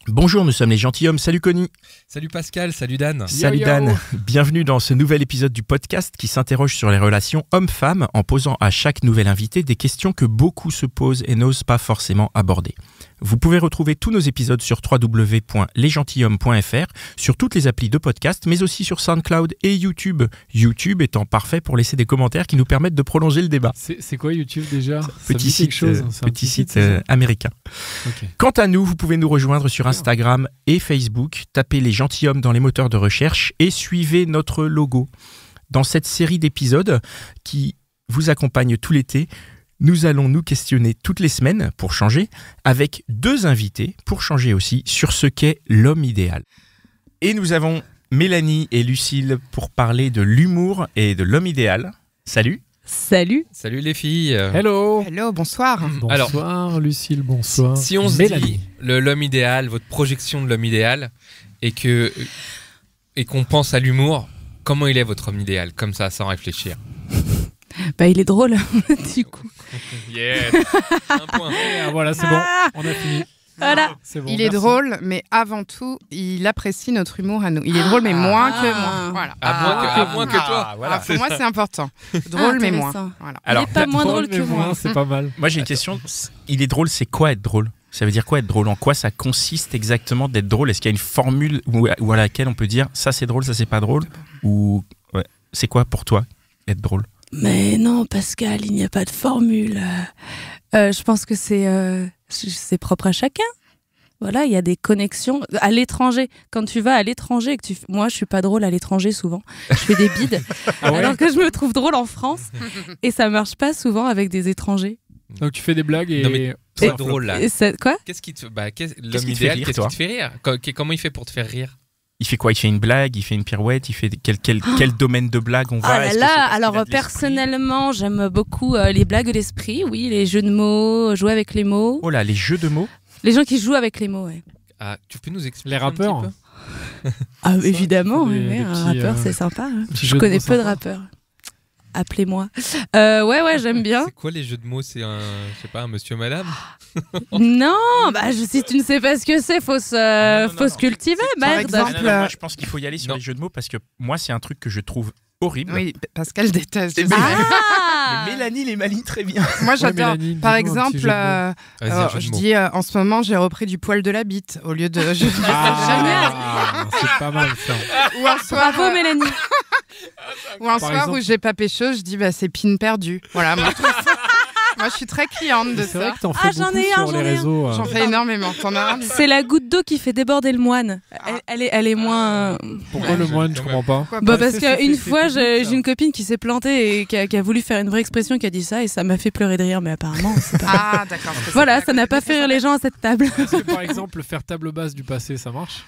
Bonjour, nous sommes les gentilshommes. Salut Connie. Salut Pascal, salut Dan. Salut Yo. Dan. Bienvenue dans ce nouvel épisode du podcast qui s'interroge sur les relations hommes-femmes en posant à chaque nouvel invité des questions que beaucoup se posent et n'osent pas forcément aborder. Vous pouvez retrouver tous nos épisodes sur www.lesgentilhommes.fr, sur toutes les applis de podcast, mais aussi sur SoundCloud et YouTube. YouTube étant parfait pour laisser des commentaires qui nous permettent de prolonger le débat. C'est quoi YouTube déjà? Petit Ça me dit quelque chose. C'est un petit site c'est ça américain. Ok. Quant à nous, vous pouvez nous rejoindre sur Instagram et Facebook, tapez les gentilshommes dans les moteurs de recherche et suivez notre logo. Dans cette série d'épisodes qui vous accompagne tout l'été, nous allons nous questionner toutes les semaines, pour changer, avec deux invités, pour changer aussi, sur ce qu'est l'homme idéal. Et nous avons Mélanie et Lucille pour parler de l'humour et de l'homme idéal. Salut. Salut. Salut les filles. Hello. Hello, bonsoir. Bonsoir Lucille, bonsoir. Si on se Mélanie. dit l'homme idéal, votre projection de l'homme idéal, et qu'on pense à l'humour, comment il est votre homme idéal, comme ça, sans réfléchir? Bah, il est drôle, du coup. Yeah. Un point. Ah, voilà, c'est bon, on a fini. Voilà. C'est bon, Il est merci. drôle, mais avant tout, il apprécie notre humour à nous. Il est drôle, mais moins que moi. Voilà. À moins que toi. Ah, pour moi, c'est important. Drôle, mais moins. Intéressant. Voilà. Alors, il est pas moins drôle que mais moi. moins, c'est pas mal. moi j'ai une question. Il est drôle, c'est quoi être drôle? Ça veut dire quoi être drôle? En quoi ça consiste exactement d'être drôle? Est-ce qu'il y a une formule où à laquelle on peut dire ça c'est drôle, ça c'est pas drôle? Ou ouais. C'est quoi pour toi être drôle? Mais non, Pascal, il n'y a pas de formule. Je pense que c'est propre à chacun. Voilà, il y a des connexions. À l'étranger, quand tu vas à l'étranger, moi je suis pas drôle à l'étranger souvent. Je fais des bides. Ah ouais. Alors que je me trouve drôle en France. Et ça marche pas souvent avec des étrangers. Donc tu fais des blagues et... Non, mais Ça c'est flotte. drôle là. Et quoi? Qu'est-ce qui te, Qu'est-ce l'homme qui te fait idéal, rire, qu'est-ce toi qui te fait rire? Comment il fait pour te faire rire? Il fait quoi? Il fait une blague, il fait une pirouette, il fait quel domaine de blague on va? Ah là Est-ce que là, c'est parce qu'il a alors de l'esprit? personnellement, j'aime beaucoup les blagues d'esprit, oui, les jeux de mots, jouer avec les mots. Oh là, les jeux de mots. Les gens qui jouent avec les mots, ouais. Ah, tu peux nous expliquer Les rappeurs. un petit peu? Ah, évidemment, des- ouais, des un petits, rappeur, c'est sympa. Hein. petits Je jeux de connais mots peu de sympas. rappeurs. Appelez-moi. Ouais, j'aime bien. C'est quoi les jeux de mots? C'est je sais pas, un monsieur, madame? Non, bah si tu ne sais pas ce que c'est, faut se, non, faut non. se cultiver, Par merde. exemple, Ah, non, moi je pense qu'il faut y aller sur Non. les jeux de mots parce que moi c'est un truc que je trouve horrible. Oui, Pascal déteste. C'est je sais. Ah Mais Mélanie les maligne très bien. Moi, j'adore. Mélanie, Par dis-nous un petit exemple, jeu de mots. Vas-y, un jeu de je mots. dis en ce moment, j'ai repris du poil de la bite au lieu de. Ah, c'est pas mal ça. Ou un soir, Bravo, Mélanie. ou un Par soir exemple. où j'ai pas pécho, je dis c'est pin perdu. Voilà, moi, moi, je suis très cliente de C'est vrai ça. que t'en fais j'en beaucoup ai un, sur j'en les ai un. réseaux. J'en fais énormément. T'en as un? C'est la goutte d'eau qui fait déborder le moine. Elle est moins. Pourquoi le moine, je comprends pas. Pourquoi Bah pas parce c'est qu'une public, fois, ça. j'ai une copine qui s'est plantée et qui a voulu faire une vraie expression, qui a dit ça et ça m'a fait pleurer de rire, mais apparemment, c'est pas. Ah, d'accord. parce que Voilà, c'est ça n'a pas fait rire les gens à cette table. Est-ce que par exemple, faire table basse du passé, ça marche?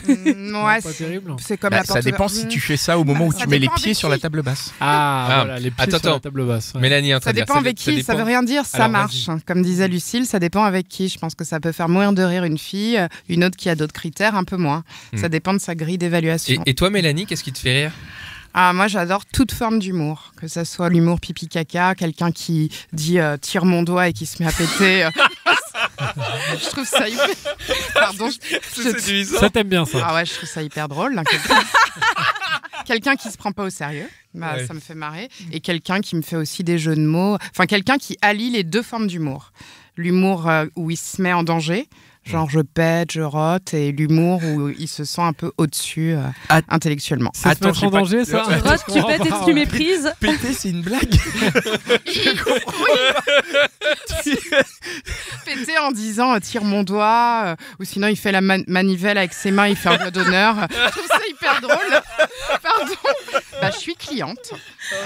Ouais, Pas terrible. c'est comme Bah, la ça porte dépend ouverte. si tu fais ça au moment où Ça tu mets les dépend pieds avec sur la qui. table basse. Ah, voilà, les pieds sur attends. la table basse. Ouais. Mélanie est en train Ça de dire, dépend avec qui, ça veut rien dire, ça Alors, marche. Comme disait Lucille, ça dépend avec qui. Je pense que ça peut faire mourir de rire une fille, une autre qui a d'autres critères, un peu moins. Ça dépend de sa grille d'évaluation. Et toi, Mélanie, qu'est-ce qui te fait rire? Ah, moi, j'adore toute forme d'humour, que ça soit l'humour pipi-caca, quelqu'un qui dit tire mon doigt et qui se met à péter. Je trouve ça hyper... Pardon. Ça t'aime bien ça? Ah ouais, je trouve ça hyper drôle. Hein, quelqu'un qui se prend pas au sérieux, bah, Ouais. ça me fait marrer. Et quelqu'un qui me fait aussi des jeux de mots. Enfin, quelqu'un qui allie les deux formes d'humour. L'humour où il se met en danger, genre je pète, je rote, et l'humour où il se sent un peu au-dessus intellectuellement. C'est se Attends, mettre en j'ai pas- danger, ça? Ross, tu pètes et tu méprises. Péter, c'est une blague. Péter en disant tire mon doigt, ou sinon il fait la manivelle avec ses mains, il fait un doigt d'honneur. Je trouve ça hyper drôle. Pardon. Bah, je suis cliente.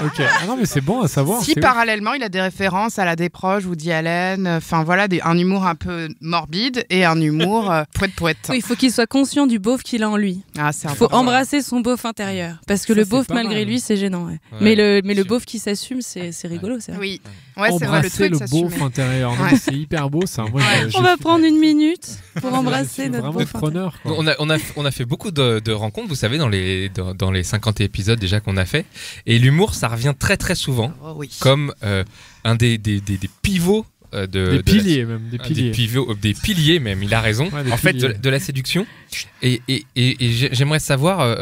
Ok. Ah non, mais c'est bon à savoir. Si c'est parallèlement il a des références à la Desproges, Woody Allen, enfin voilà, un humour un peu morbide et un humour poète. Oui, il faut qu'il soit conscient du beauf qu'il a en lui. Ah, c'est Il faut important. embrasser son beauf intérieur. Parce que Ça, le c'est beauf, pas malgré mal. lui, c'est gênant. Ouais. Ouais. Mais le beauf qui s'assume, c'est rigolo. C'est vrai. Oui, ouais, c'est vrai, le Embrasser truc, le ça beauf s'assumer. intérieur. Non, Ouais. mais c'est hyper beau ça. Moi, On va prendre une minute pour embrasser notre vraiment beauf intérieur. preneur. Quoi. On a fait beaucoup de rencontres, vous savez, dans les 50 épisodes déjà qu'on a fait. Et l'humour, ça revient très très souvent Oh, oui. comme un des pivots des piliers même, des piliers même. Il a raison. Ouais, en fait, de la séduction. Et j'aimerais savoir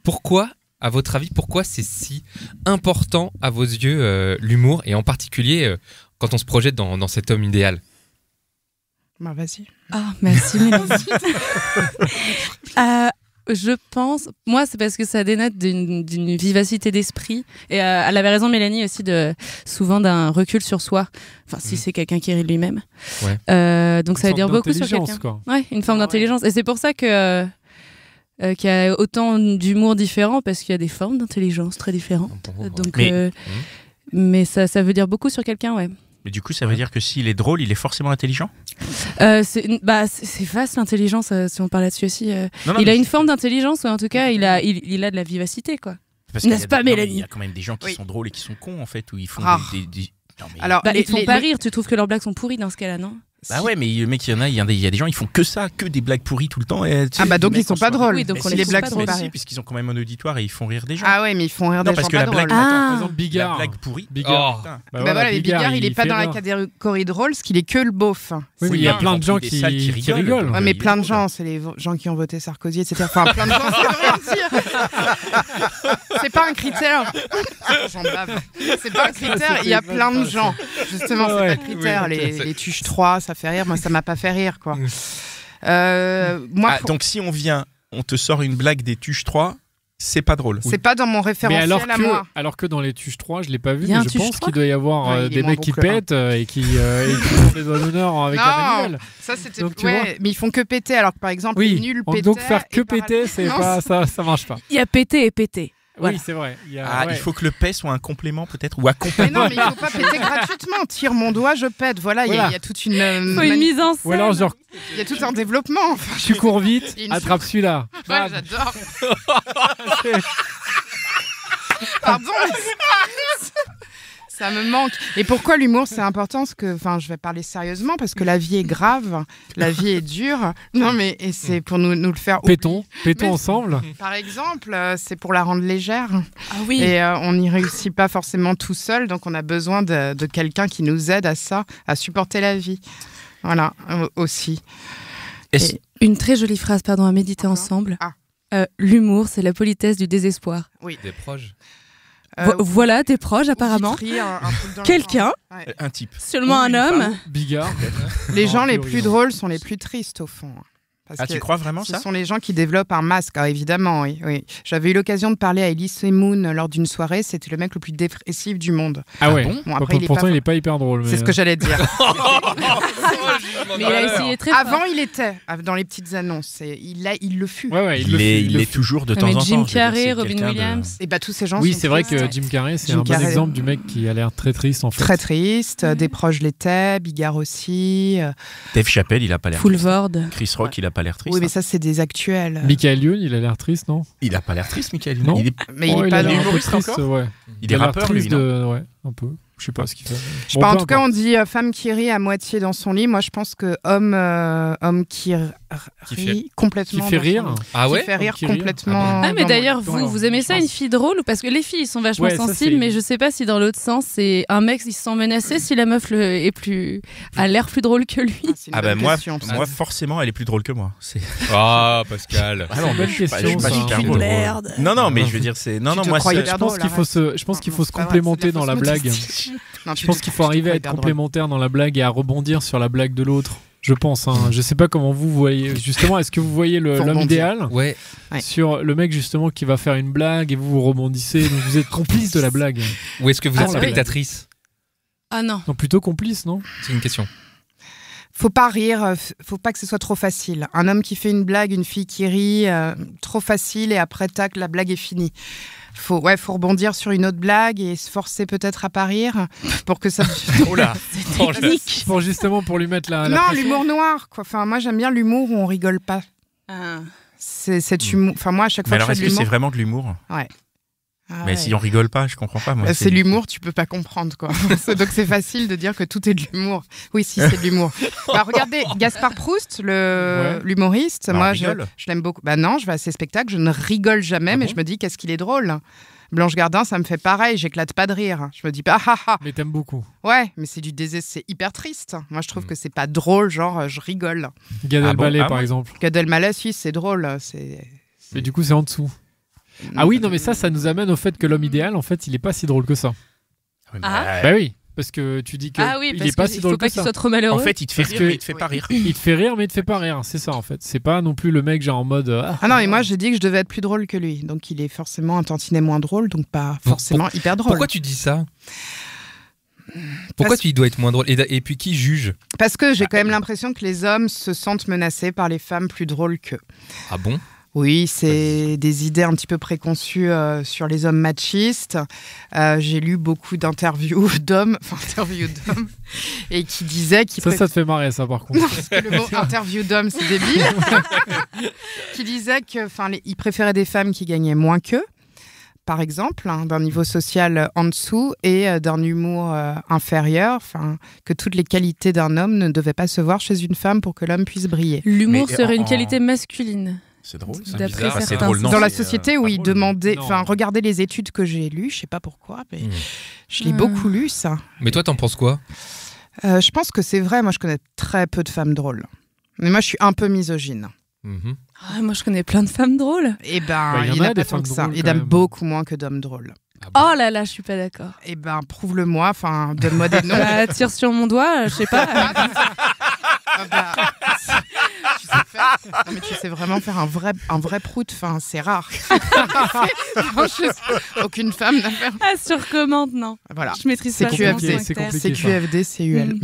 pourquoi, à votre avis, pourquoi c'est si important à vos yeux l'humour et en particulier quand on se projette dans cet homme idéal. Bah vas-y. Ah, merci Mélanie. Je pense, moi c'est parce que ça dénote d'une vivacité d'esprit et elle avait raison Mélanie aussi souvent d'un recul sur soi, enfin si c'est quelqu'un qui rit lui-même. Ouais. Donc ça veut dire beaucoup sur quelqu'un. Quoi. Ouais, une forme d'intelligence. Et c'est pour ça que qu'il y a autant d'humour différent, parce qu'il y a des formes d'intelligence très différentes. Donc, mais ça veut dire beaucoup sur quelqu'un, ouais. Mais du coup, ça veut dire que s'il est drôle, il est forcément intelligent ? C'est vaste l'intelligence, si on parle là-dessus aussi. Il a une forme d'intelligence, ou en tout cas, il a de la vivacité, quoi. N'est-ce pas, Mélanie ? Il y a quand même des gens qui sont drôles et qui sont cons, en fait, où ils font des... Non, mais... Alors, ils font pas rire. Tu trouves que leurs blagues sont pourries dans ce cas-là, non ? Bah ouais, mais le mec, il y a des gens, ils font que ça, que des blagues pourries tout le temps. Et, donc ils sont pas drôles. Oui, donc les blagues sont pas drôles. Puisqu'ils ont quand même un auditoire et ils font rire des gens. Ah ouais, mais ils font rire des gens parce que la blague, par exemple, Bigard. La blague pourrie. Bigard. Voilà, mais Bigard, il est pas dans la catégorie drôle, parce qu'il est que le beauf. Oui, il y a plein de gens qui rigolent. Ouais, mais plein de gens, c'est les gens qui ont voté Sarkozy, etc. Enfin, plein de gens, ça veut rien dire. C'est pas un critère. J'en bave. C'est pas un critère, il y a plein de gens. Justement, c'est pas un critère. Les tuches 3, ça fait rire. Moi, ça m'a pas fait rire, quoi. Donc si on te sort une blague des Tuches 3, c'est pas drôle. C'est pas dans mon référentiel à moi. Alors que dans les Tuches 3, je l'ai pas vu, mais je pense qu'il doit y avoir des mecs qui pètent et qui font des doigts d'honneur avec Emmanuel. Ça c'était mais ils font que péter, alors que par exemple les nuls péter. Donc faire que péter, c'est pas ça marche pas. Il y a péter et péter. Voilà. Oui, c'est vrai. Il faut que le paix soit un complément peut-être ou accompagné. Mais non, mais il faut pas péter gratuitement. Tire mon doigt, je pète. Voilà, il y a toute une mise en scène. Ou alors genre, il y a tout un développement. Tu cours vite, attrape celui-là. Ouais, j'adore. Pardon. Ça me manque. Et pourquoi l'humour c'est important ? Parce que, je vais parler sérieusement, parce que la vie est grave, la vie est dure. Non, mais et c'est pour nous le faire. Pétons ensemble. Par exemple, c'est pour la rendre légère. Ah oui. Et on n'y réussit pas forcément tout seul, donc on a besoin de quelqu'un qui nous aide à ça, à supporter la vie. Voilà, aussi. Une très jolie phrase, à méditer ensemble. L'humour, c'est la politesse du désespoir. Oui. Des proches. Voilà, des proches apparemment. Quelqu'un, un type. Seulement un homme. Bigard. Les gens les plus drôles sont les plus tristes au fond. Parce tu crois vraiment ça ? Ce sont les gens qui développent un masque, évidemment, oui. J'avais eu l'occasion de parler à Elise Moon lors d'une soirée, c'était le mec le plus dépressif du monde. Ah ouais. Bon, après, pourtant, il est pas hyper drôle. C'est ce que j'allais dire. Mais il a essayé très Avant, il était dans les petites annonces. Il le fut. Ouais, il est toujours de temps en temps. Jim Carrey, Robin Williams. Et tous ces gens. Oui, c'est vrai que Jim Carrey, c'est un bon exemple du mec qui a l'air très triste en fait. Très triste. Des proches l'étaient, Bigard aussi. Dave Chappelle, il a pas l'air. Fulvord. Chris Rock, il a pas l'air triste. Oui, mais ça, c'est des actuels. Michael Youn, il a l'air triste, non ? Il a pas l'air triste, Michael Youn. Mais il est pas humoriste encore. Ouais. Il est rappeur, lui, non ? Ouais, un peu. Je sais pas ce qu'il fait. En tout cas, on dit femme qui rit à moitié dans son lit. Moi, je pense que homme qui rit complètement. Qui fait rire. Ah ouais. Qui fait rire complètement. Ah, mais d'ailleurs, vous aimez ça, une fille drôle ? Parce que les filles, ils sont vachement sensibles, mais je sais pas si dans l'autre sens, c'est un mec, il se sent menacé si la meuf a l'air plus drôle que lui. Ah bah moi, forcément, elle est plus drôle que moi. Ah, Pascal. Ah non, bonne question. Merde. Non, mais je veux dire, c'est moi. Je pense qu'il faut se complémenter dans la blague. Je pense qu'il faut arriver à être complémentaire dans la blague et à rebondir sur la blague de l'autre. Je pense. Je sais pas comment vous voyez. Justement, est-ce que vous voyez l'homme idéal ? Ouais. Sur le mec justement qui va faire une blague et vous rebondissez. Donc vous êtes complice de la blague. Ou est-ce que vous êtes spectatrice ? Ah non. Non, plutôt complice, non ? C'est une question. Faut pas rire, faut pas que ce soit trop facile. Un homme qui fait une blague, une fille qui rit, trop facile et après tac, la blague est finie. Faut rebondir sur une autre blague et se forcer peut-être à pas rire pour que ça. Oh là, c'est technique. Pour lui mettre la. Non, l'humour noir, quoi. Enfin, moi j'aime bien l'humour où on rigole pas. C'est cet humour. Enfin, moi à chaque fois. Mais alors, est-ce que c'est vraiment de l'humour ? Ouais. Mais si on rigole pas, je comprends pas. Moi, c'est l'humour, tu peux pas comprendre, quoi. Donc c'est facile de dire que tout est de l'humour. Oui, si, c'est de l'humour. Regardez, Gaspard Proust, l'humoriste, moi je l'aime beaucoup. Non, je vais à ses spectacles, je ne rigole jamais, mais je me dis qu'est-ce qu'il est drôle. Blanche Gardin, ça me fait pareil, j'éclate pas de rire. Je me dis pas, ah ah. Mais t'aimes beaucoup. Ouais, mais c'est c'est hyper triste. Moi, je trouve que c'est pas drôle, genre, je rigole. Gad Elmaleh, par exemple. Gad Elmaleh, si, c'est drôle. Mais du coup, c'est en dessous. Ah oui, non, mais ça nous amène au fait que l'homme idéal, en fait, il est pas si drôle que ça. Bah oui. Parce que tu dis qu'il est pas si drôle que ça. Il faut pas qu'il soit trop malheureux. En fait, il te fait rire, mais il te fait pas rire. Il te fait rire, mais il te fait pas rire. C'est ça, en fait. C'est pas non plus le mec genre en mode. Ah non, mais moi, j'ai dit que je devais être plus drôle que lui. Donc, il est forcément un tantinet moins drôle, donc pas forcément hyper drôle. Pourquoi tu dis ça ? Pourquoi tu dois être moins drôle ? Et puis qui juge ? Parce que j'ai quand même l'impression que les hommes se sentent menacés par les femmes plus drôles qu'eux. Ah bon ? Oui, c'est des idées un petit peu préconçues sur les hommes machistes. J'ai lu beaucoup d'interviews d'hommes, et qui disaient qu'ils... Ça te fait marrer, ça, par contre. Non, parce que le mot interview d'hommes, c'est débile. Qui disaient qu'ils préféraient des femmes qui gagnaient moins qu'eux, par exemple, d'un niveau social en dessous et d'un humour inférieur, que toutes les qualités d'un homme ne devaient pas se voir chez une femme pour que l'homme puisse briller. L'humour serait une qualité masculine. C'est drôle, ça. D'après C'est drôle, non, dans la société, oui, demandez, regardez les études que j'ai lues, je sais pas pourquoi, mais je l'ai beaucoup lu, ça. Mais toi, t'en penses quoi ? Je pense que c'est vrai, moi je connais très peu de femmes drôles. Mais moi je suis un peu misogyne. Moi je connais plein de femmes drôles. Eh ben, il y en a pas tant que ça. Il y en a beaucoup moins que d'hommes drôles. Ah bon ? Oh là là, je suis pas d'accord. Eh ben, prouve-le-moi, donne-moi des noms. Tire sur mon doigt, je sais pas. Tu sais vraiment faire un vrai prout, c'est rare. Aucune femme n'a fait. Ah, sur commande, non. Voilà. Je maîtrise pas QFD, c'est QFD, CUL.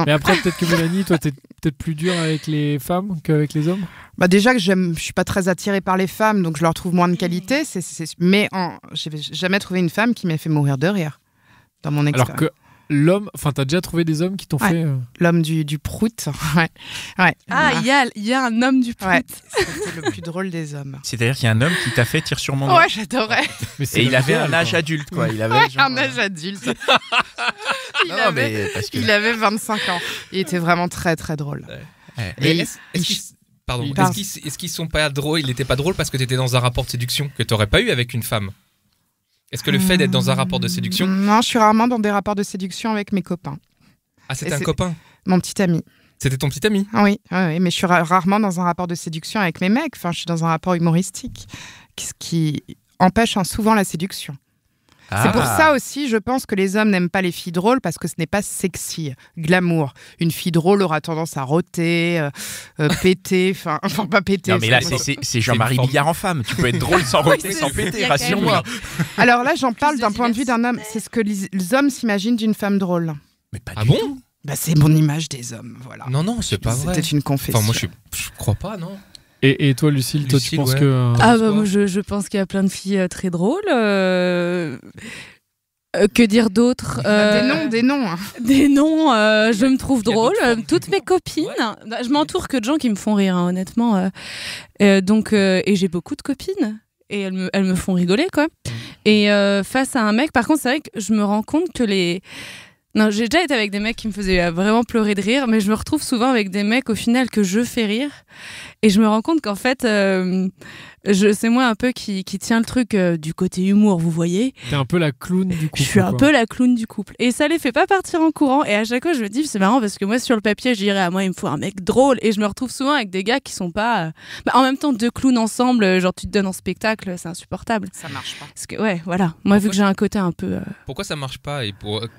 Mais après, peut-être que Mélanie, toi, t'es peut-être plus dure avec les femmes qu'avec les hommes. Bah déjà que je suis pas très attirée par les femmes, donc je leur trouve moins de qualité. Mais j'ai jamais trouvé une femme qui m'a fait mourir de rire dans mon expérience. Alors que l'homme, t'as déjà trouvé des hommes qui t'ont fait... L'homme du prout, ouais. Ah, il y a un homme du prout. Ouais, c'était le plus drôle des hommes. C'est-à-dire qu'il y a un homme qui t'a fait tire sur mon doigt. Ouais, j'adorais. Et il avait un âge adulte, quoi. Il avait un âge adulte. Il avait 25 ans. Il était vraiment très, très drôle. Ouais. Mais est-ce qu'ils sont pas drôles ? Il n'était pas drôle parce que tu étais dans un rapport de séduction que tu n'aurais pas eu avec une femme ? Est-ce que le fait d'être dans un rapport de séduction... Non, je suis rarement dans des rapports de séduction avec mes copains. Ah, c'était un copain ? Mon petit ami. C'était ton petit ami ? Oui, mais je suis rarement dans un rapport de séduction avec mes mecs. Je suis dans un rapport humoristique, ce qui empêche souvent la séduction. C'est pour ça aussi, je pense que les hommes n'aiment pas les filles drôles parce que ce n'est pas sexy, glamour. Une fille drôle aura tendance à rôter, péter, pas péter. Non mais là, c'est Jean-Marie Bigard en femme. Tu peux être drôle sans rôter, sans péter, rassure-moi. Alors là, j'en parle d'un point de vue d'un homme. C'est ce que les hommes s'imaginent d'une femme drôle. Mais pas du tout. Bah, c'est mon image des hommes, voilà. Non, c'est pas vrai. C'était une confession. Moi, je crois pas, non. Et toi, Lucille, tu penses que... moi, je pense qu'il y a plein de filles très drôles. Que dire d'autre Des noms. Des noms, je me trouve drôle. Toutes mes copines, je m'entoure que de gens qui me font rire, honnêtement. Et j'ai beaucoup de copines. Et elles me font rigoler, quoi. Et face à un mec, par contre, c'est vrai que je me rends compte que Non, j'ai déjà été avec des mecs qui me faisaient vraiment pleurer de rire, mais je me retrouve souvent avec des mecs au final que je fais rire. Et je me rends compte qu'en fait, c'est moi un peu qui tient le truc du côté humour, vous voyez. T'es un peu la clown du couple. Je suis un peu la clown du couple. Et ça les fait pas partir en courant. Et à chaque fois, je me dis, c'est marrant parce que moi, sur le papier, je dirais, moi, il me faut un mec drôle. Et je me retrouve souvent avec des gars qui sont pas... en même temps, deux clowns ensemble, genre tu te donnes en spectacle, c'est insupportable. Ça marche pas. Parce que, voilà. Moi, vu que j'ai un côté un peu... Pourquoi ça marche pas ? Et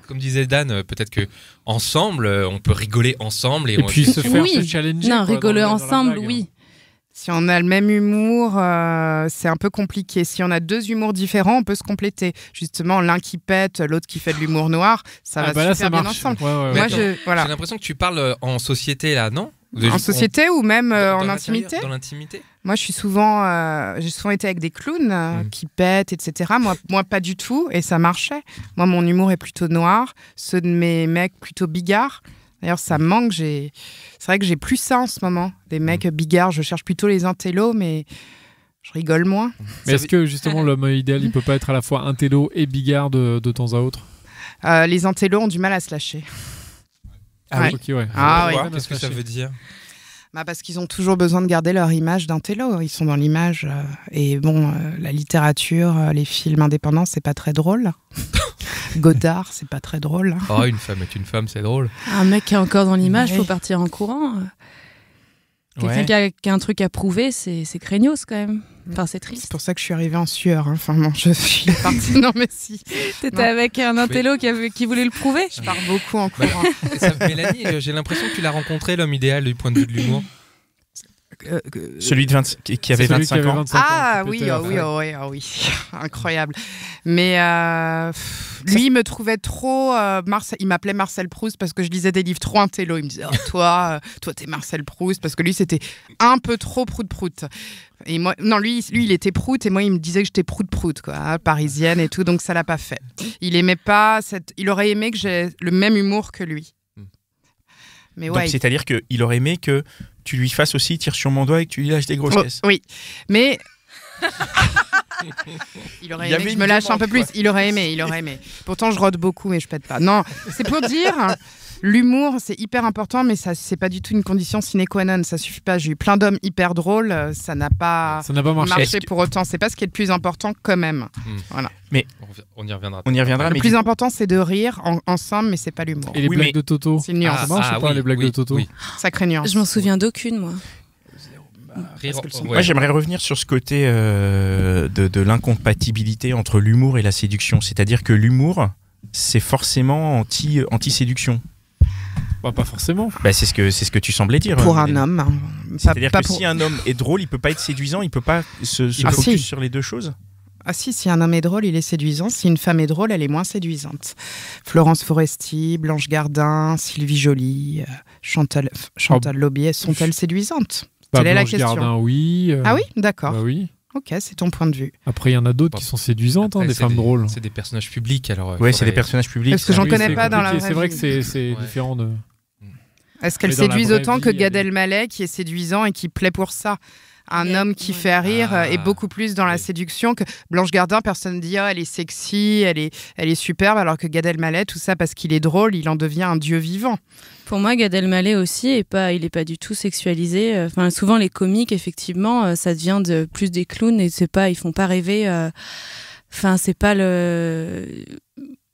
comme disait Dan, peut-être que ensemble, on peut rigoler ensemble. Et puis se faire se challenger. Non, rigoler ensemble, oui. Si on a le même humour, c'est un peu compliqué. Si on a deux humours différents, on peut se compléter. Justement, l'un qui pète, l'autre qui fait de l'humour noir, ça va super bien ensemble. Ouais. Moi, j'ai l'impression que tu parles en société, là, non ? En société ou même en intimité ? Dans l'intimité ? Moi, j'ai souvent été avec des clowns qui pètent, etc. Moi, pas du tout, et ça marchait. Moi, mon humour est plutôt noir, ceux de mes mecs plutôt bigards. D'ailleurs, ça me manque. C'est vrai que j'ai plus ça en ce moment. Des mecs bigards, je cherche plutôt les intellos, mais je rigole moins. Mais est-ce que justement l'homme idéal, il peut pas être à la fois intello et bigard de temps à autre ? Les intellos ont du mal à se lâcher. Ah oui. Okay, ouais. Ah oui. Qu'est-ce que ça veut dire ? Parce qu'ils ont toujours besoin de garder leur image d'intello. Ils sont dans l'image. Et bon, la littérature, les films indépendants, c'est pas très drôle. Godard, c'est pas très drôle. Oh, une femme est une femme, c'est drôle. Un mec qui est encore dans l'image, faut partir en courant. Quelqu'un qui a un truc à prouver, c'est craignos quand même. Enfin, c'est triste. C'est pour ça que je suis arrivée en sueur. Enfin, non, je suis partie. Non, mais si. T'étais avec un intello qui voulait le prouver. Je pars beaucoup en courant. Mélanie, j'ai l'impression que tu l'as rencontré, l'homme idéal du point de vue de l'humour. Celui qui avait 25 ans. Oui. Incroyable. Mais lui, il me trouvait trop... il m'appelait Marcel Proust parce que je lisais des livres trop intello. Il me disait, toi, t'es Marcel Proust. Parce que lui, c'était un peu trop prout-prout. Et moi, non, lui, il était prout et moi, il me disait que j'étais prout-prout, quoi, parisienne et tout. Donc, ça l'a pas fait. Il aimait pas Il aurait aimé que j'ai le même humour que lui. Mais donc, c'est-à-dire qu'il aurait aimé que tu lui fasses aussi tire sur mon doigt et que tu lui lâches des grosses caisses. Oui, mais... il aurait aimé que je me lâche un peu plus. Il aurait aimé. Pourtant, je rôde beaucoup, mais je pète pas. Non, c'est pour dire... L'humour, c'est hyper important, mais ça, c'est pas du tout une condition sine qua non. Ça suffit pas. J'ai eu plein d'hommes hyper drôles. Ça n'a pas marché pour autant. C'est pas ce qui est le plus important quand même. Voilà. Mais on y reviendra. Le plus important, c'est de rire ensemble, mais c'est pas l'humour. Et les blagues de Toto. C'est une nuance. Les blagues de Toto. Oui. Sacrée nuance. Je m'en souviens d'aucune, moi. Moi, j'aimerais revenir sur ce côté de l'incompatibilité entre l'humour et la séduction. C'est-à-dire que l'humour, c'est forcément anti-séduction. Pas forcément. C'est ce que tu semblais dire. Pour un homme. C'est-à-dire que si un homme est drôle, il peut pas être séduisant, il peut pas se focus sur les deux choses. Ah si un homme est drôle, il est séduisant. Si une femme est drôle, elle est moins séduisante. Florence Foresti, Blanche Gardin, Sylvie Joly, Chantal Laubier, sont-elles séduisantes? Quelle est la question? Gardin, oui. Ah oui, d'accord. Bah oui. Ok, c'est ton point de vue. Après, il y en a d'autres qui sont séduisantes, des femmes drôles. C'est des personnages publics, alors. Oui, c'est des personnages publics. Parce que j'en connais pas dans la vraie vie. C'est vrai que c'est différent de... Est-ce qu'elles séduisent autant que Gad Elmaleh, qui est séduisant et qui plaît pour ça? Un homme qui fait rire est beaucoup plus dans la séduction que Blanche Gardin. Personne ne dit elle est sexy, elle est superbe, alors que Gad Elmaleh, tout ça parce qu'il est drôle, il en devient un dieu vivant. Pour moi, Gad Elmaleh aussi il est pas du tout sexualisé. Enfin, souvent les comiques, effectivement, ça devient plus des clowns et ils font pas rêver. Enfin, c'est pas le.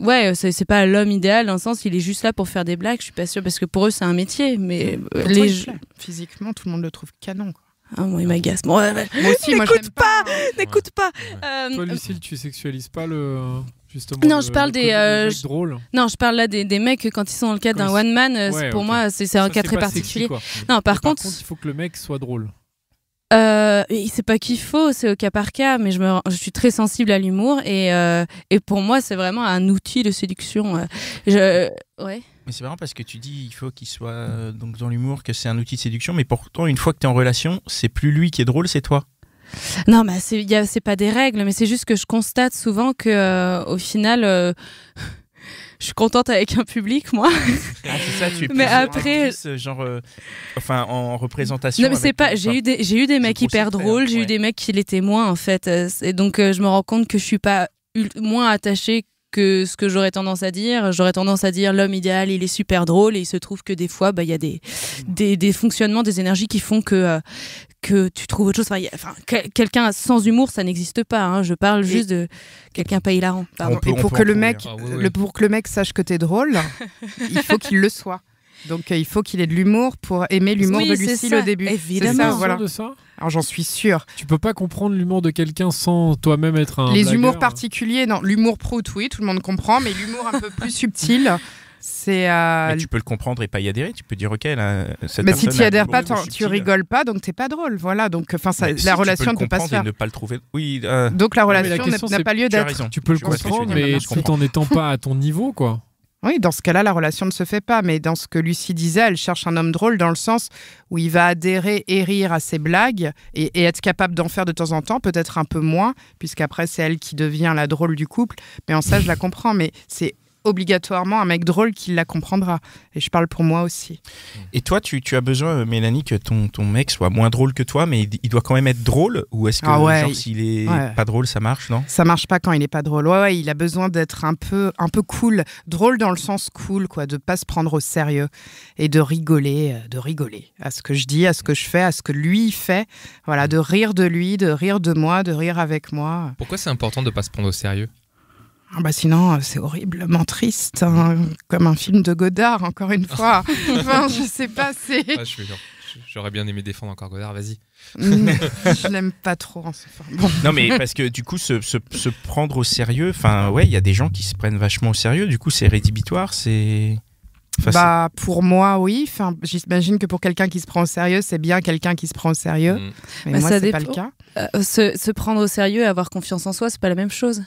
Ouais, c'est pas l'homme idéal dans le sens il est juste là pour faire des blagues. Je suis pas sûre parce que pour eux c'est un métier, mais physiquement tout le monde le trouve canon, quoi. Ah, moi, il m'agace. Moi aussi, n'écoute pas. Toi, Lucille, tu sexualises pas justement. Non, je parle des drôles. Non, je parle là des mecs quand ils sont dans le cadre d'un one man. Pour moi, c'est un cas très particulier. Sexy, non, par contre, il faut que le mec soit drôle. C'est pas qu'il faut, c'est au cas par cas, mais je suis très sensible à l'humour et pour moi c'est vraiment un outil de séduction. Ouais. Mais c'est marrant parce que tu dis il faut qu'il soit donc dans l'humour, que c'est un outil de séduction, mais pourtant une fois que tu es en relation, c'est plus lui qui est drôle, c'est toi. Non, c'est pas des règles, mais c'est juste que je constate souvent que au final. Je suis contente avec un public, moi. Ah, c'est ça, tu es plus mais après, enfin, en représentation. Non, mais c'est pas. J'ai eu des mecs hyper drôles, j'ai eu des mecs qui l'étaient moins, en fait. Et donc, je me rends compte que je suis pas moins attachée que ce que j'aurais tendance à dire. J'aurais tendance à dire l'homme idéal, il est super drôle, et il se trouve que des fois, il y a des fonctionnements, des énergies qui font que tu trouves autre chose. Enfin, quelqu'un sans humour, ça n'existe pas. Hein. Je parle juste de quelqu'un pas hilarant. Pour que le mec sache que t'es drôle, il faut qu'il le soit. Donc il faut qu'il ait de l'humour pour aimer l'humour de Lucille au début. Évidemment. Voilà. De ça. Alors j'en suis sûre. Tu peux pas comprendre l'humour de quelqu'un sans toi-même être un Les blagueur. humours particuliers, non. L'humour prout, oui, tout le monde comprend, mais l'humour un peu plus subtil, c'est... Mais tu peux le comprendre et pas y adhérer. Tu peux dire, ok, là, cette mais si tu y adhères pas, tu subtil. Rigoles pas, donc t'es pas drôle. Voilà, donc la relation ne peut pas se faire. Ne pas le trouver. Oui, donc la relation n'a pas lieu d'être. Tu peux le comprendre, mais tout en n'étant pas à ton niveau, quoi. Oui, dans ce cas-là, la relation ne se fait pas. Mais dans ce que Lucie disait, elle cherche un homme drôle dans le sens où il va adhérer et rire à ses blagues et être capable d'en faire de temps en temps, peut-être un peu moins, puisqu'après, c'est elle qui devient la drôle du couple. Mais en ça, je la comprends. Mais c'est obligatoirement un mec drôle qui la comprendra. Et je parle pour moi aussi. Et toi, tu as besoin, Mélanie, que ton mec soit moins drôle que toi, mais il doit quand même être drôle? Ou est-ce que genre, s'il est pas drôle, ça marche, non? Ça marche pas quand il est pas drôle. Ouais, il a besoin d'être un peu cool. Drôle dans le sens cool, quoi, de pas se prendre au sérieux et de rigoler à ce que je dis, à ce que je fais, à ce que lui fait. Voilà, de rire de lui, de rire de moi, de rire avec moi. Pourquoi c'est important de pas se prendre au sérieux? Sinon, c'est horriblement triste, hein, comme un film de Godard, encore une fois. Enfin, je sais pas, c'est... J'aurais bien aimé défendre encore Godard, vas-y. Je l'aime pas trop en ce film. Bon. Non, mais parce que du coup, se prendre au sérieux, il y a des gens qui se prennent vachement au sérieux, du coup, c'est rédhibitoire, c'est... Pour moi, oui. Enfin, j'imagine que pour quelqu'un qui se prend au sérieux, c'est bien quelqu'un qui se prend au sérieux. Mais moi, c'est pas le cas. Se prendre au sérieux et avoir confiance en soi, c'est pas la même chose.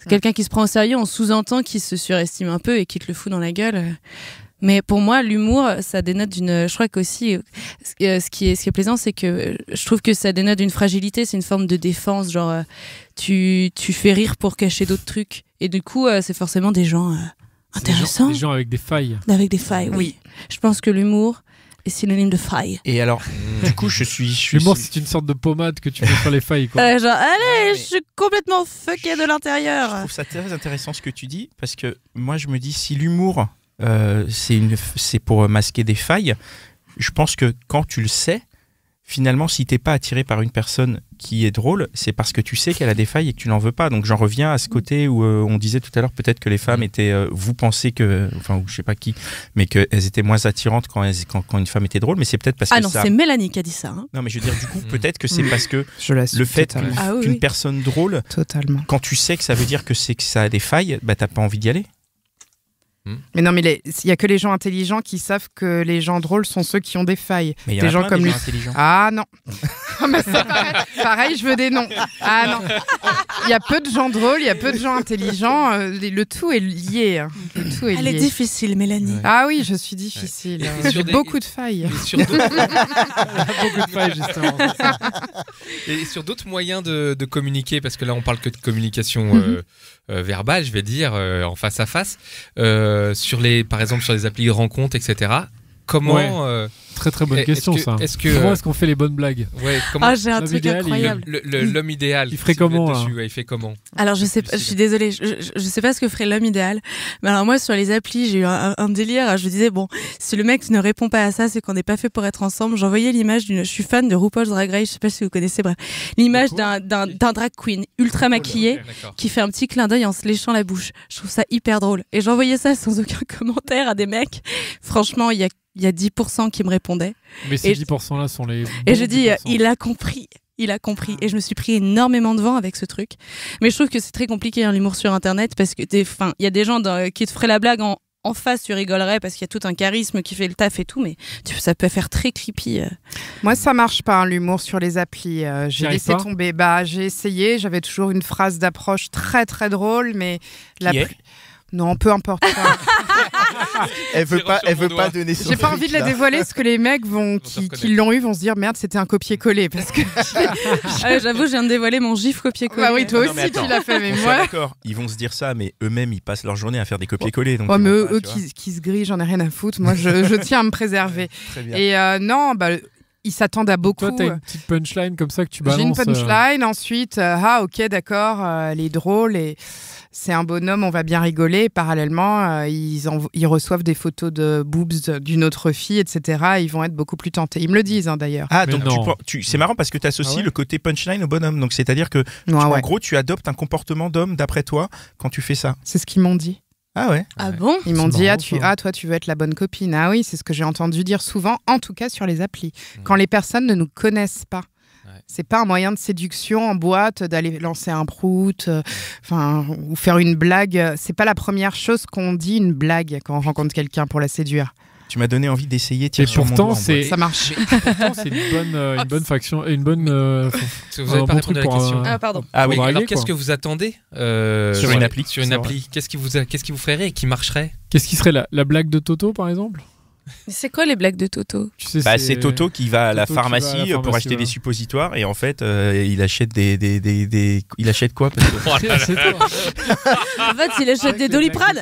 Quelqu'un qui se prend au sérieux, on sous-entend qu'il se surestime un peu et qu'il te le fout dans la gueule. Mais pour moi, l'humour, ça dénote d'une... Je crois qu'aussi, ce qui est plaisant, c'est que je trouve que ça dénote d'une fragilité. C'est une forme de défense. Genre, tu fais rire pour cacher d'autres trucs. Et du coup, c'est forcément des gens intéressants. Des gens avec des failles. Avec des failles, oui. Je pense que l'humour est synonyme de faille. Et alors, du coup, je suis... L'humour, c'est une sorte de pommade que tu mets sur les failles, quoi. Je suis complètement fucké de l'intérieur. Je trouve ça très intéressant ce que tu dis, parce que moi, je me dis, si l'humour, c'est pour masquer des failles, je pense que quand tu le sais, finalement, si t'es pas attiré par une personne qui est drôle, c'est parce que tu sais qu'elle a des failles et que tu n'en veux pas. Donc j'en reviens à ce côté où on disait tout à l'heure peut-être que les femmes étaient, vous pensez que, ou je sais pas qui, mais qu'elles étaient moins attirantes quand une femme était drôle, mais c'est peut-être parce que c'est Mélanie qui a dit ça. Hein. Non, mais je veux dire, du coup, peut-être que c'est parce que le fait qu'une personne drôle, totalement. Quand tu sais que ça veut dire que ça a des failles, t'as pas envie d'y aller. Mais non, mais il y a que les gens intelligents qui savent que les gens drôles sont ceux qui ont des failles. Mais il y en a gens plein, comme des lui. gens intelligents. Ah non. Mais c'est pareil, je veux des noms. Ah non. Il y a peu de gens drôles, il y a peu de gens intelligents. Le tout est lié. Hein. Elle est difficile, Mélanie. Ouais. Ah oui, je suis difficile. Ouais. J'ai beaucoup de failles. Sur d'autres... beaucoup de failles, justement. Et sur d'autres moyens de communiquer, parce que là, on parle que de communication verbale, je vais dire, en face à face. Par exemple, sur les applis de rencontres, etc. Comment Très bonne question, ça. Comment est-ce qu'on fait les bonnes blagues? J'ai un truc incroyable. L'homme idéal. Il ferait comment il fait comment? Alors je sais pas, je suis désolée, je sais pas ce que ferait l'homme idéal. Mais alors moi sur les applis, j'ai eu un délire. Je disais si le mec ne répond pas à ça, c'est qu'on n'est pas fait pour être ensemble. J'envoyais l'image je suis fan de RuPaul's Drag Race, je sais pas si vous connaissez, bref, l'image d'un drag queen ultra maquillé qui fait un petit clin d'œil en se léchant la bouche. Je trouve ça hyper drôle. Et j'envoyais ça sans aucun commentaire à des mecs. Franchement, il y a 10% qui me répondaient. Mais ces 10% là sont les... Et je dis, il a compris. Et je me suis pris énormément de vent avec ce truc. Mais je trouve que c'est très compliqué, l'humour sur Internet, parce que il y a des gens qui te feraient la blague en face, tu rigolerais parce qu'il y a tout un charisme qui fait le taf et tout, mais ça peut faire très creepy. Moi, ça marche pas, l'humour sur les applis. J'ai laissé tomber. J'ai essayé, j'avais toujours une phrase d'approche très très drôle, mais... Non, peu importe. Elle veut pas donner son... J'ai pas envie de la dévoiler parce que les mecs qui l'ont eu vont se dire merde, c'était un copier-coller. Parce que j'avoue, je viens de dévoiler mon gif copier-coller. Bah oui, toi aussi tu l'as fait, mais moi... D'accord, ils vont se dire ça, mais eux-mêmes ils passent leur journée à faire des copier-coller. Donc mais eux qui se grillent, j'en ai rien à foutre. Moi, je tiens à me préserver. Très bien. Et non, ils s'attendent à beaucoup. Toi, t'as une petite punchline comme ça que tu balances. J'ai une punchline, ensuite, ok, d'accord, elle est drôle et c'est un bonhomme, on va bien rigoler. Parallèlement, ils reçoivent des photos de boobs d'une autre fille, etc. Ils vont être beaucoup plus tentés. Ils me le disent, d'ailleurs. Ah, donc c'est marrant parce que tu associes le côté punchline au bonhomme. Donc, c'est-à-dire que, en gros, tu adoptes un comportement d'homme d'après toi quand tu fais ça. C'est ce qu'ils m'ont dit. Ah ouais. Ah bon? Ils m'ont dit, toi, tu veux être la bonne copine. Ah oui, c'est ce que j'ai entendu dire souvent, en tout cas sur les applis. Quand les personnes ne nous connaissent pas. C'est pas un moyen de séduction en boîte d'aller lancer un prout, ou faire une blague. C'est pas la première chose qu'on dit, une blague, quand on rencontre quelqu'un pour la séduire. Tu m'as donné envie d'essayer. Et pourtant, ça marche. Pourtant, c'est une bonne faction, une bonne. Vous avez pas répondu à la question. Pardon. Ah oui. Draguer, alors, qu'est-ce que vous attendez sur une appli? Sur une appli, qu'est-ce qui vous ferait rire et qui marcherait? Qu'est-ce qui serait la blague de Toto, par exemple? C'est quoi les blagues de Toto? Tu sais, c'est Toto qui va à la pharmacie pour acheter des voilà. suppositoires et en fait il achète il achète quoi parce que... C'est toi. En fait, il achète des Doliprane.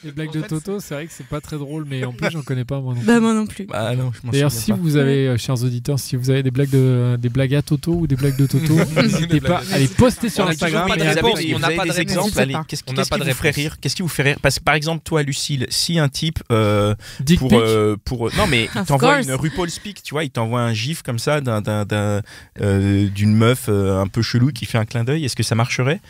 Les blagues de Toto, c'est vrai que c'est pas très drôle, mais en plus, j'en connais pas moi non plus. Bah, moi non plus. Bah non, je m'en D'ailleurs, souviens si pas. vous avez, chers auditeurs, si vous avez des blagues à Toto ou des blagues de Toto, n'hésitez pas à les poster sur On a Instagram. toujours pas de et à réponse. nous- On n'a pas de des réponse. exemples. Allez, pas. qu'est-ce On n'a qui pas de vous ferait réponse. rire? Qu'est-ce qui vous fait rire? Parce que par exemple, toi, Lucille, si un type Dick pour pic. non mais il Of t'envoie course. une RuPaul's Speak, tu vois, il t'envoie un gif comme ça d'une meuf un peu chelou qui fait un clin d'œil. Est-ce que ça marcherait?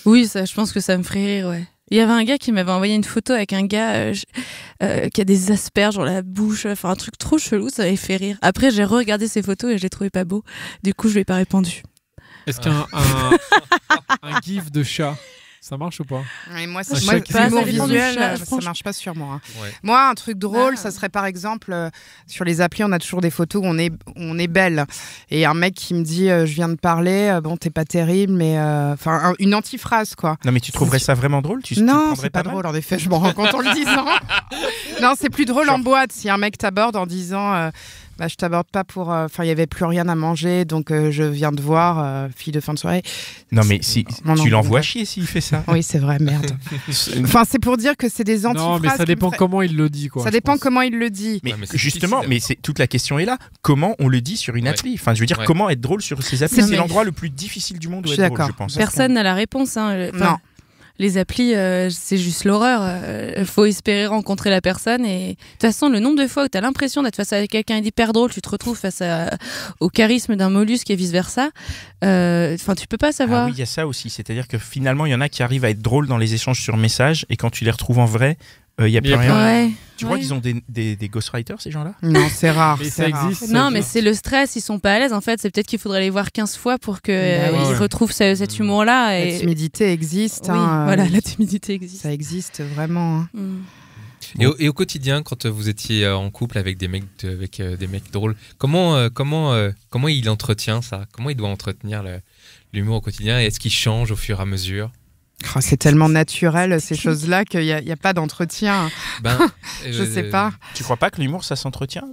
Oui, ça, je pense que ça me ferait rire, ouais. Il y avait un gars qui m'avait envoyé une photo avec un gars qui a des asperges dans la bouche, enfin un truc trop chelou, ça m'avait fait rire. Après, j'ai regardé ses photos et je les trouvais pas beaux. Du coup, je lui ai pas répondu. Est-ce qu'un un gif de chat, ça marche ou pas? Et moi, Un moi chat qui- l'humour Ça dépend du visuel, chat, ça franchement. marche pas sur moi. Ouais. Moi, un truc drôle, Ah. ça serait par exemple sur les applis, on a toujours des photos où on est belle. Et un mec qui me dit je viens de parler, bon, t'es pas terrible, mais enfin une antiphrase quoi. Non mais tu trouverais ça vraiment drôle? Tu le Non, prendrais c'est pas mal drôle en effet, je m'en rends compte en le disant. Non, c'est plus drôle en boîte si un mec t'aborde en disant bah, je t'aborde pas pour. Enfin, il y avait plus rien à manger, donc je viens te voir, fille de fin de soirée. Non mais si Non, non, tu l'envoies non. chier s'il fait ça. Oui, c'est vrai, merde. Enfin, c'est pour dire que c'est des antiphrases. Non, mais ça qui me dépend feraient- comment il le dit, quoi. Ça je dépend pense. comment il le dit. Mais, Ouais, mais c'est justement, difficile. mais c'est toute la question est là. Comment on le dit sur une Ouais. appli? Enfin, je veux dire, Ouais. comment être drôle sur ces applis? Non, C'est mais- l'endroit le plus difficile du monde où Je être suis drôle, d'accord. je pense. Personne n'a la réponse. Hein. Enfin, Non. Les applis, c'est juste l'horreur. Faut espérer rencontrer la personne. Et de toute façon, le nombre de fois où tu as l'impression d'être face à quelqu'un d'hyper drôle, tu te retrouves face au charisme d'un mollusque et vice-versa. Enfin, tu peux pas Ah savoir. oui, il y a ça aussi. C'est-à-dire que finalement, il y en a qui arrivent à être drôles dans les échanges sur message et quand tu les retrouves en vrai, il n'y a plus Il y a rien. Ouais. Tu crois Ouais. qu'ils ont des ghostwriters, ces gens-là? Non, c'est rare. Mais c'est ça rare. existe. Non, ça mais existe. c'est le stress, ils sont pas à l'aise en fait. C'est peut-être qu'il faudrait les voir 15 fois pour qu'ils Bah oui. Ouais. retrouvent cet humour-là. La Et... timidité existe. Oui, hein, voilà, la timidité existe. Ça existe vraiment. hein. Mm. Et au quotidien, quand vous étiez en couple avec des mecs, des mecs drôles, comment il entretient ça? Comment il doit entretenir l'humour au quotidien? Et est-ce qu'il change au fur et à mesure? Oh, c'est tellement naturel ces choses-là qu'il n'y a pas d'entretien. Ben, Je sais pas. Tu crois pas que l'humour, ça s'entretient?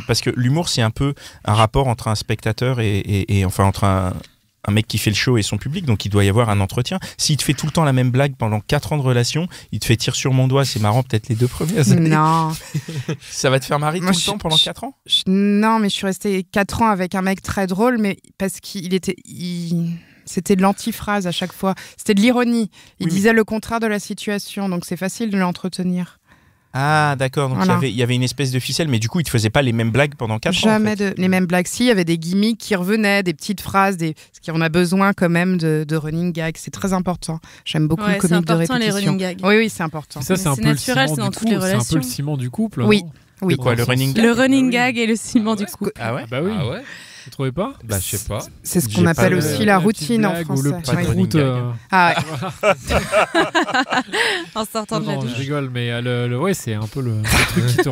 Parce que l'humour, c'est un peu un rapport entre un spectateur et enfin entre un mec qui fait le show et son public, donc il doit y avoir un entretien. S'il te fait tout le temps la même blague pendant 4 ans de relation, il te fait tire sur mon doigt, c'est marrant peut-être les 2 premières années. Non. Ça va te faire marrer Moi, tout le temps pendant 4 ans? Non, mais je suis restée 4 ans avec un mec très drôle, mais parce qu'il était. C'était de l'antiphrase à chaque fois. C'était de l'ironie. Il Oui, mais- disait le contraire de la situation, donc c'est facile de l'entretenir. Ah d'accord, donc Voilà. il y avait une espèce de ficelle, mais du coup il te faisait pas les mêmes blagues pendant 4 ans. en Jamais fait. les mêmes blagues. Si, il y avait des gimmicks qui revenaient, des petites phrases, parce qu'on a besoin quand même de running gags. C'est très important. J'aime beaucoup Ouais, le c'est comique de important les répétition. running gags. Oui, oui, c'est important. Ça, Mais c'est un c'est peu naturel, le c'est ciment dans du toutes les couple. C'est un peu le relations. ciment du couple. Oui. non Oui. Quoi, le running gag? Le running oui. gag et le ciment Ah du ouais. couple. Ah ouais? Bah oui. Ah ouais? Vous trouvez pas? Bah, je sais pas. C'est ce J'ai qu'on pas appelle le- aussi la petite routine en blague ou français. le petit Pas de Oui. running route. gag. Ah ouais. En sortant de la Non, je douche. rigole, mais ouais, c'est un peu le truc qui te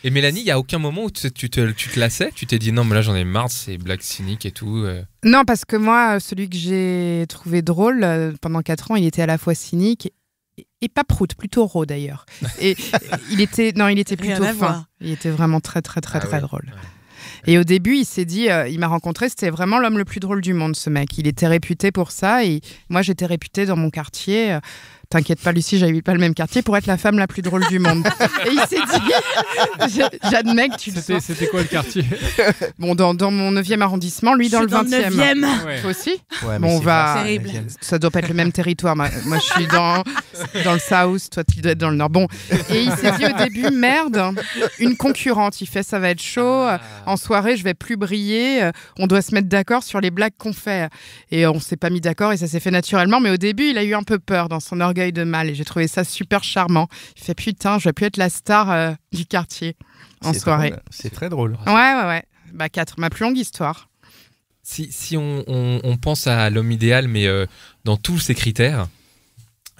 Et Mélanie, il y a aucun moment où tu te lassais? Tu t'es dit non, mais là j'en ai marre de ces blagues cyniques et tout. Non, parce que moi, celui que j'ai trouvé drôle pendant 4 ans, il était à la fois cynique et pas prout, plutôt raw d'ailleurs. Et il était plutôt à fin. voir. Il était vraiment très très très Ah très ouais. drôle. Ouais. Et au début, il s'est dit, il m'a rencontré, c'était vraiment l'homme le plus drôle du monde, ce mec. Il était réputé pour ça et moi, j'étais réputée dans mon quartier. T'inquiète pas, Lucie, j'habite pas le même quartier pour être la femme la plus drôle du monde. Et il s'est dit, j'admets que tu le sens. C'était quoi le quartier? Bon, dans mon 9e arrondissement, lui dans le 20e. 9e. Ouais. Toi aussi? Ouais, Bon, mais on c'est va- vaste, Terrible. Viviane. Ça doit pas être le même territoire. Moi, je suis dans le South, toi, tu dois être dans le Nord. Bon, et il s'est dit au début, merde, une concurrente. Il fait, ça va être chaud. En soirée, je vais plus briller. On doit se mettre d'accord sur les blagues qu'on fait. Et on s'est pas mis d'accord et ça s'est fait naturellement. Mais au début, il a eu un peu peur dans son orgueil de mâle. Et j'ai trouvé ça super charmant. Il fait, putain, je vais plus être la star du quartier en C'est soirée. drôle, c'est très drôle. Ouais. Bah, 4, ma plus longue histoire. Si on pense à l'homme idéal, mais dans tous ses critères,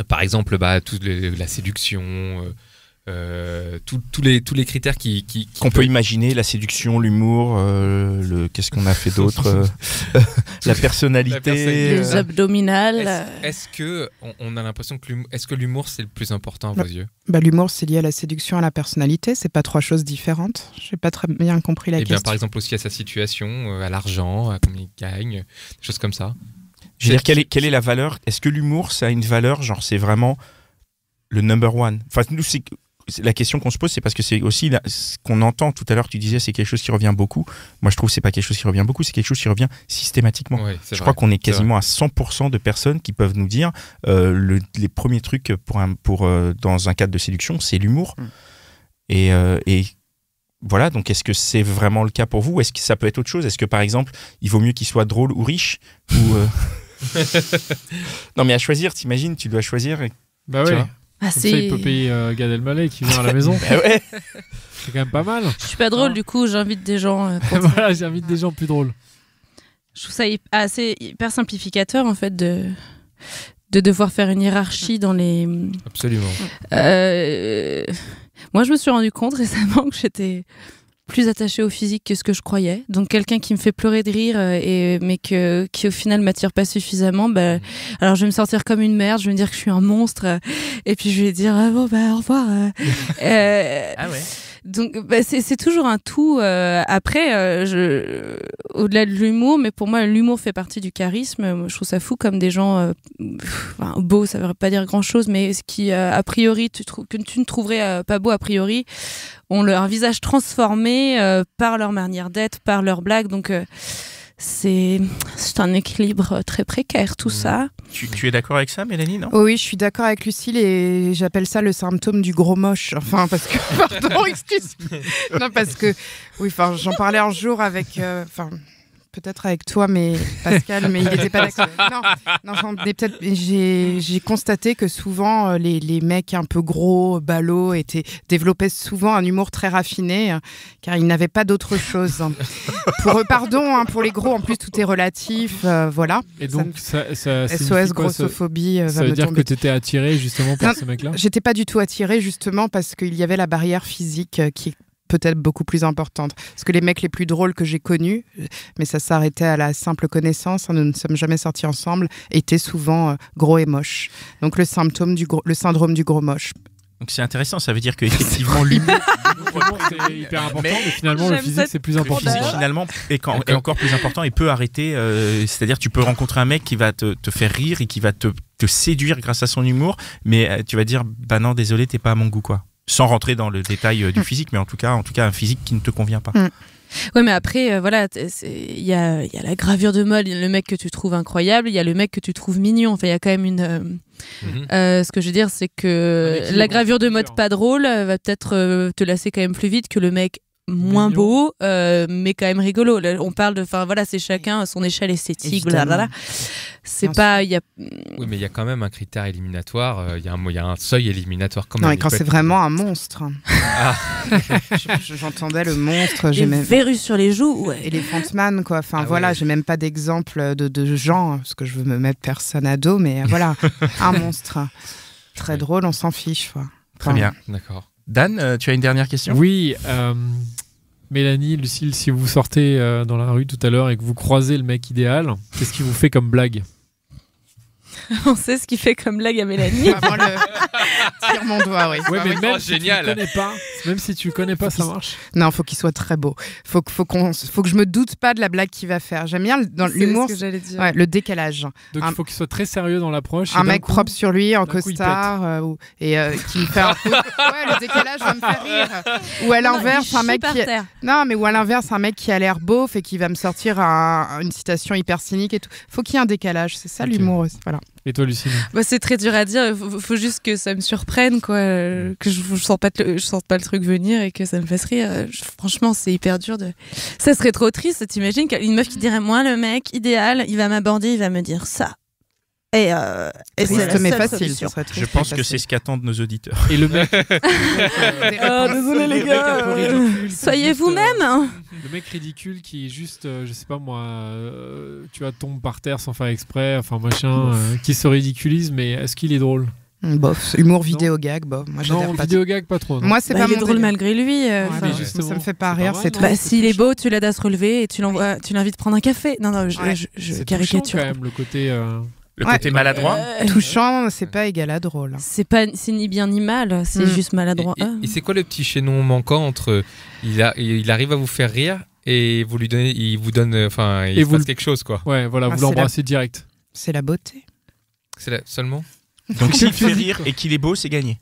par exemple, bah, la séduction, tous les critères qu'on peut imaginer, la séduction, l'humour, qu'est-ce qu'on a fait d'autre, la personnalité, les abdominales. Est-ce que on a l'impression que l'humour c'est le plus important à vos yeux? L'humour c'est lié à la séduction, à la personnalité, c'est pas trois choses différentes. J'ai pas très bien compris la question. Par exemple aussi à sa situation, à l'argent, à combien il gagne, des choses comme ça. Je veux dire, quelle est la valeur? Est-ce que l'humour, ça a une valeur, genre c'est vraiment le number one? Enfin, nous, la question qu'on se pose, c'est parce que c'est aussi ce qu'on entend tout à l'heure, tu disais, c'est quelque chose qui revient beaucoup. Moi, je trouve que c'est pas quelque chose qui revient beaucoup, c'est quelque chose qui revient systématiquement. Ouais, je crois qu'on est quasiment à 100% de personnes qui peuvent nous dire les premiers trucs dans un cadre de séduction, c'est l'humour. Et voilà, donc est-ce que c'est vraiment le cas pour vous? Est-ce que ça peut être autre chose? Est-ce que par exemple, il vaut mieux qu'il soit drôle ou riche Non, mais à choisir, t'imagines, tu dois choisir. Bah ouais. Ah, ça, il peut payer Gad Elmaleh qui vient à la maison. Bah ouais. C'est quand même pas mal. Je suis pas drôle, du coup, j'invite des gens. Voilà, j'invite des gens plus drôles. Je trouve ça assez hyper simplificateur, en fait, de devoir faire une hiérarchie dans les. Absolument. Moi, je me suis rendu compte récemment que j'étais plus attachée au physique que ce que je croyais. Donc, quelqu'un qui me fait pleurer de rire, mais qui au final m'attire pas suffisamment, alors je vais me sentir comme une merde, je vais me dire que je suis un monstre, et puis je vais dire au revoir. Ah ouais. Donc, c'est toujours un tout. Après, au-delà de l'humour, mais pour moi, l'humour fait partie du charisme. Je trouve ça fou comme des gens beaux, ça ne veut pas dire grand-chose, mais ce qui, a priori, que tu ne trouverais pas beau a priori, ont un visage transformé par leur manière d'être, par leurs blagues. Donc, c'est un équilibre très précaire, tout ça. Tu es d'accord avec ça, Mélanie, non? Oui, je suis d'accord avec Lucille et j'appelle ça le symptôme du gros moche. Enfin, parce que... Pardon, excuse-moi. Non, parce que... Oui, enfin, j'en parlais un jour avec... peut-être avec toi, mais Pascal, mais il n'était pas d'accord. J'ai constaté que souvent les mecs un peu gros, ballots, développaient souvent un humour très raffiné, car ils n'avaient pas d'autre chose. Pour eux, pardon, pour les gros, en plus tout est relatif, voilà. Et donc ça SOS grossophobie. Ça veut dire que tu étais attirée justement par ces mecs-là? J'étais pas du tout attirée justement parce qu'il y avait la barrière physique qui est peut-être beaucoup plus importante. Parce que les mecs les plus drôles que j'ai connus, mais ça s'arrêtait à la simple connaissance, nous ne sommes jamais sortis ensemble, étaient souvent gros et moches. Donc le syndrome du gros moche. Donc c'est intéressant, ça veut dire qu'effectivement l'humour c'est hyper important, mais finalement le physique c'est plus important. Le physique finalement est encore plus important et peut arrêter, c'est-à-dire tu peux rencontrer un mec qui va te faire rire et qui va te séduire grâce à son humour, mais tu vas dire bah non désolé t'es pas à mon goût quoi. Sans rentrer dans le détail du physique, mais en tout cas un physique qui ne te convient pas. Ouais, mais après, voilà, il y a la gravure de mode, le mec que tu trouves incroyable, il y a le mec que tu trouves mignon. Enfin, il y a quand même une. Ce que je veux dire, c'est que la gravure de mode pas drôle va peut-être te lasser quand même plus vite que le mec moins beau, mais quand même rigolo. Là, on parle de, enfin voilà, c'est chacun à son échelle esthétique, blablabla. C'est pas, il y a. Oui, mais il y a quand même un critère éliminatoire. Il y a un seuil éliminatoire. Comme non, et quand c'est vraiment un monstre. Ah. J'entendais le monstre. J'ai même verrues sur les joues. Ouais. Elephant Man, quoi. Enfin voilà, j'ai même pas d'exemple de gens parce que je veux me mettre personne à dos, mais voilà, un monstre très drôle, on s'en fiche, quoi. Très bien, d'accord. Dan, tu as une dernière question? Oui, Mélanie, Lucille, si vous sortez dans la rue tout à l'heure et que vous croisez le mec idéal, qu'est-ce qu'il vous fait comme blague? On sait ce qu'il fait comme blague à Mélanie. Tire mon doigt, oui. Ouais, mais même si tu le connais pas, même si tu le connais pas, ça marche. Non, faut qu'il soit très beau. Faut que je me doute pas de la blague qu'il va faire. J'aime bien dans l'humour, le décalage. Donc il faut qu'il soit très sérieux dans l'approche. Un mec propre sur lui, en costard, qui me fait un coup. Ouais, le décalage va me faire rire. Ou à l'inverse, un mec qui. Non, mais ou à l'inverse, un mec qui a l'air beauf et qui va me sortir une citation hyper cynique et tout. Faut qu'il y ait un décalage. C'est ça l'humour. Voilà. Et toi, Lucille? C'est très dur à dire. Faut juste que ça me surprenne, quoi. Que je sens pas le truc venir et que ça me fasse rire. Franchement, c'est hyper dur de. Ça serait trop triste. T'imagines une meuf qui dirait moi, le mec idéal, il va m'aborder, il va me dire ça. Et c'est la seule solution. Je pense que c'est ce qu'attendent nos auditeurs. Et le mec. Désolé les gars. Soyez vous-même. Le mec ridicule qui est juste, je sais pas moi, tu vois, tombe par terre sans faire exprès, enfin machin, qui se ridiculise, mais est-ce qu'il est drôle? Bof, humour vidéo gag, bof. Moi, non, vidéo gag, pas trop. Non. Moi, c'est pas il est drôle malgré lui. Ça me fait pas rire. C'est trop. S'il est beau, tu l'aides à se relever et tu l'invites prendre un café. Non, je caricature. Quand même, le côté. Le côté maladroit. Touchant, c'est pas égal à drôle. C'est ni bien ni mal, c'est juste maladroit. Et c'est quoi le petit chaînon manquant entre il arrive à vous faire rire et vous lui donnez, il vous donne, enfin, il se passe quelque chose, quoi. Ouais, voilà, vous l'embrassez direct. C'est la beauté. Seulement. Donc s'il te fait rire et qu'il est beau, c'est gagné.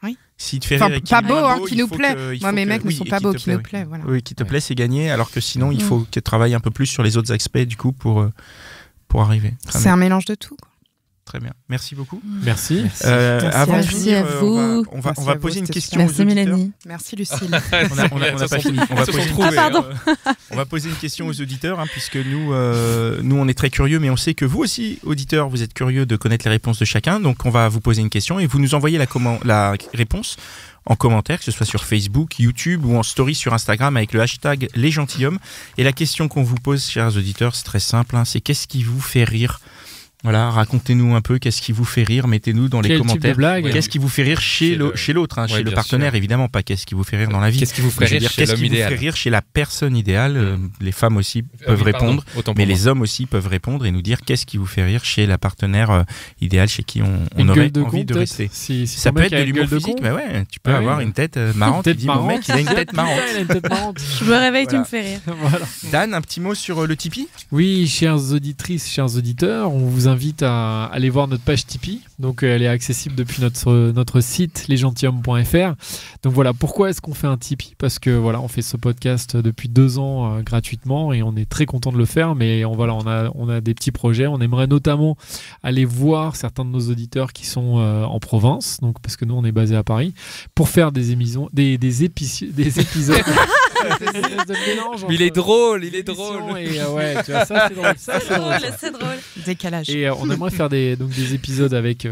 Oui. S'il te fait rire et qu'il pas beau, qui nous plaît. Moi, mes mecs ne sont pas beaux, qui nous plaît. Oui, qui te plaît, c'est gagné. Alors que sinon, il faut que tu travailles un peu plus sur les autres aspects du coup pour arriver. C'est un mélange de tout. Très bien. Merci beaucoup. Merci. Avant de Merci finir, à vous. on va poser une question Merci aux auditeurs. Mélanie. Merci Lucille. On n'a pas fini. On va poser une question aux auditeurs, puisque nous, on est très curieux, mais on sait que vous aussi, auditeurs, vous êtes curieux de connaître les réponses de chacun. Donc, on va vous poser une question et vous nous envoyez la réponse en commentaire, que ce soit sur Facebook, YouTube ou en story sur Instagram avec le hashtag Les Gentilshommes. Et la question qu'on vous pose, chers auditeurs, c'est très simple. C'est qu'est-ce qui vous fait rire ? Voilà, racontez-nous un peu qu'est-ce qui vous fait rire, mettez-nous dans les commentaires. Qu'est-ce qui vous fait rire chez l'autre, chez le partenaire, évidemment, pas qu'est-ce qui vous fait rire dans la vie. Qu'est-ce qui vous fait rire chez l'homme idéal ? Qu'est-ce qui vous fait rire chez la personne idéale ? Les femmes aussi peuvent répondre, mais les hommes aussi peuvent répondre et nous dire qu'est-ce qui vous fait rire chez la partenaire idéale, chez qui on aurait envie de rester. Ça peut être de l'humour physique, mais ouais, tu peux avoir une tête marrante. Tu dis, mon mec, il a une tête marrante. Je me réveille, tu me fais rire. Dan, un petit mot sur le Tipeee ? Oui, chères auditrices, chers auditeurs, on vous invite à aller voir notre page Tipeee. Donc elle est accessible depuis notre site lesgentilhommes.fr. Donc voilà, pourquoi est-ce qu'on fait un Tipeee ? Parce que voilà, on fait ce podcast depuis 2 ans gratuitement et on est très content de le faire, mais on a des petits projets. On aimerait notamment aller voir certains de nos auditeurs qui sont en province, donc parce que nous on est basé à Paris, pour faire des émissions, des épisodes. Mais il est drôle. Et ouais, tu vois, ça c'est drôle. Décalage. Et on aimerait faire des épisodes avec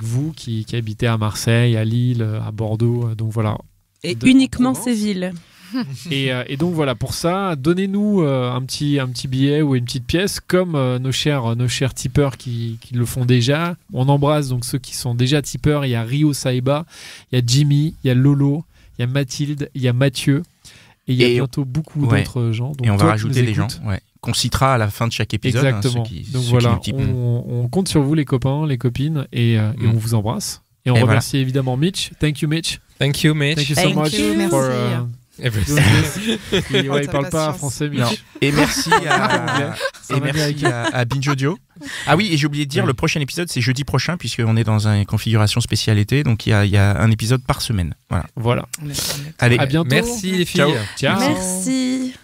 vous qui habitez à Marseille, à Lille, à Bordeaux. Donc voilà. Et uniquement ces villes. Et donc voilà, pour ça, donnez-nous un petit billet ou une petite pièce, comme nos chers tipeurs qui le font déjà. On embrasse donc ceux qui sont déjà tipeurs. Il y a Rio Saïba, il y a Jimmy, il y a Lolo, il y a Mathilde, il y a Mathieu. Et il y a bientôt beaucoup d'autres gens. Donc et on va rajouter les gens qu'on citera à la fin de chaque épisode. Exactement. Donc voilà, on compte sur vous les copains, les copines, et on vous embrasse. Et on remercie évidemment Mitch. Thank you Mitch. Thank you Mitch. Thank you so much for il parle pas français Mitch. Non. Et merci à Binge Audio. Ah oui, et j'ai oublié de dire, le prochain épisode c'est jeudi prochain puisqu'on est dans une configuration spéciale été, donc il y a un épisode par semaine. Voilà. Allez, à bientôt. Merci les filles. Ciao. Merci.